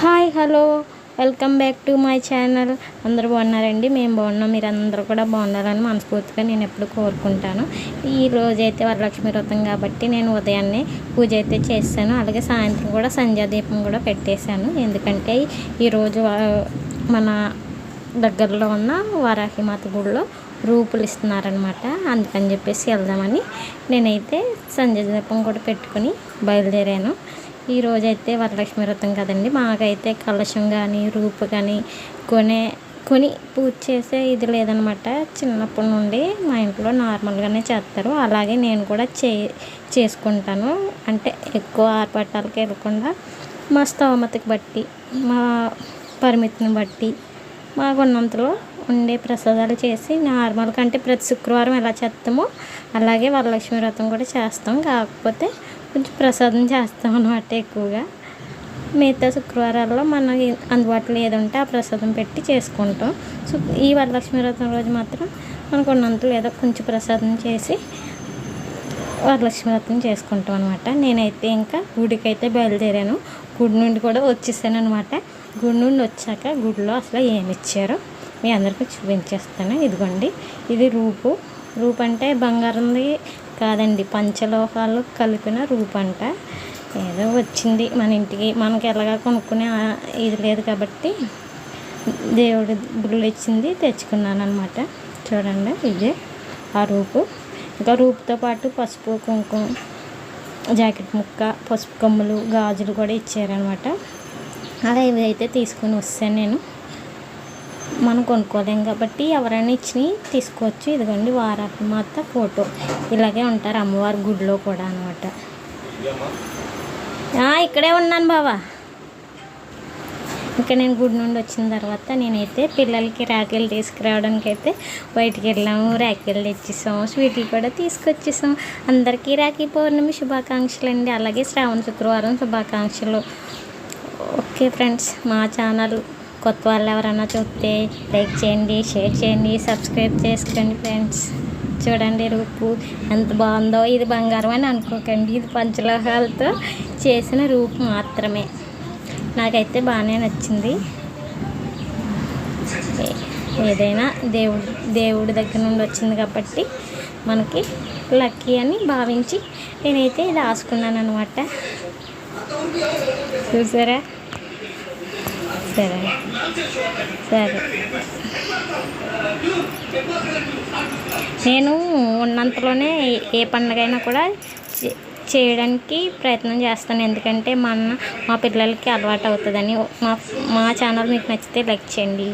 Hi hello welcome back to my channel. అందరూ బాగున్నారండి? మేము బాగున్నాం. మీరు అందరూ కూడా బాగున్నారని మనస్ఫూర్తిగా నేను ఎప్పుడు కోరుకుంటాను. ఈ రోజైతే వరలక్ష్మి వ్రతం కాబట్టి నేను ఉదయాన్నే పూజ అయితే చేశాను. అలాగే సాయంత్రం కూడా సంధ్యాదీపం కూడా పెట్టేశాను. ఎందుకంటే ఈరోజు మన దగ్గరలో ఉన్న వారాహిమాత గుడిలో రూపులు ఇస్తున్నారనమాట. అందుకని చెప్పేసి వెళ్దామని నేనైతే సంధ్యాదీపం కూడా పెట్టుకుని బయలుదేరాను. ఈరోజైతే వరలక్ష్మి వ్రతం కదండి. మాకైతే కలశం కానీ రూపు కానీ కొని పూజ చేసే ఇది లేదనమాట. చిన్నప్పటి నుండి మా ఇంట్లో నార్మల్గానే చేస్తారు. అలాగే నేను కూడా చేసుకుంటాను. అంటే ఎక్కువ ఆర్భాటాలకి వెళ్ళకుండా మా స్తోమతకి బట్టి, మా పరిమితిని బట్టి మాకున్నంతలో ఉండే ప్రసాదాలు చేసి నార్మల్గా అంటే ప్రతి శుక్రవారం ఎలా చేస్తామో అలాగే వరలక్ష్మి వ్రతం కూడా చేస్తాం. కాకపోతే కొంచెం ప్రసాదం చేస్తాం అన్నమాట ఎక్కువగా. మిగతా శుక్రవారాల్లో మనకి అందుబాటులో ఏది ఉంటే ఆ ప్రసాదం పెట్టి చేసుకుంటాం. సో ఈ వరలక్ష్మి వ్రతం రోజు మాత్రం మనకు ఉన్నంతలో ఏదో కొంచెం ప్రసాదం చేసి వరలక్ష్మి వ్రతం చేసుకుంటాం అనమాట. నేనైతే ఇంకా గుడికి అయితే బయలుదేరాను. గుడి నుండి కూడా వచ్చేసాను అనమాట. గుడి నుండి వచ్చాక గుడిలో అసలు ఏమి ఇచ్చారో మీ అందరికీ చూపించేస్తాను. ఇదిగోండి, ఇది రూపు అంటే బంగారంది కాదండి, పంచలోహాలు కలిపిన రూపు అంట. ఏదో వచ్చింది మన ఇంటికి, మనకి ఎలాగా కొనుక్కునే ఇది లేదు కాబట్టి దేవుడి గుళ్ళు ఇచ్చింది తెచ్చుకున్నాను అనమాట. చూడండి, ఇదే ఆ రూపు. ఇంకా రూపుతో పాటు పసుపు, కుంకుమ, జాకెట్ ముక్క, పసుపు కొమ్ములు, గాజులు కూడా ఇచ్చారనమాట. అలా ఇవి అయితే తీసుకొని వస్తాను నేను. మనం కొనుక్కోలేం కాబట్టి ఎవరైనా ఇచ్చినవి తీసుకోవచ్చు. ఇదిగోండి వారాహిమాత ఫోటో. ఇలాగే ఉంటారు అమ్మవారి గుడిలో కూడా అనమాట. ఇక్కడే ఉన్నాను బావా. ఇంకా నేను గుడి నుండి వచ్చిన తర్వాత నేనైతే పిల్లలకి రాఖీలు తీసుకురావడానికి అయితే బయటికి వెళ్ళాము. రాఖీలు తెచ్చేసాము, స్వీట్లు కూడా తీసుకొచ్చేసాము. అందరికీ రాఖీ పౌర్ణమి శుభాకాంక్షలు అండి. అలాగే శ్రావణ శుక్రవారం శుభాకాంక్షలు. ఓకే ఫ్రెండ్స్, మా ఛానల్ కొత్త వాళ్ళు ఎవరైనా చూస్తే లైక్ చేయండి, షేర్ చేయండి, సబ్స్క్రైబ్ చేసుకోండి ఫ్రెండ్స్. చూడండి రూపు ఎంత బాగుందో. ఇది బంగారం అని అనుకోకండి, ఇది పంచలోహాలతో చేసిన రూపు మాత్రమే. నాకైతే బాగానే నచ్చింది. ఏదైనా దేవుడి దగ్గర నుండి వచ్చింది కాబట్టి మనకి లక్కీ అని భావించి నేనైతే ఇది రాసుకున్నాను అనమాట. చూసారా? సరే నేను ఉన్నంతలోనే ఏ పండుగైనా కూడా చేయడానికి ప్రయత్నం చేస్తాను. ఎందుకంటే మా పిల్లలకి అలవాటు అవుతుందని. మా ఛానల్ మీకు నచ్చితే లైక్ చేయండి.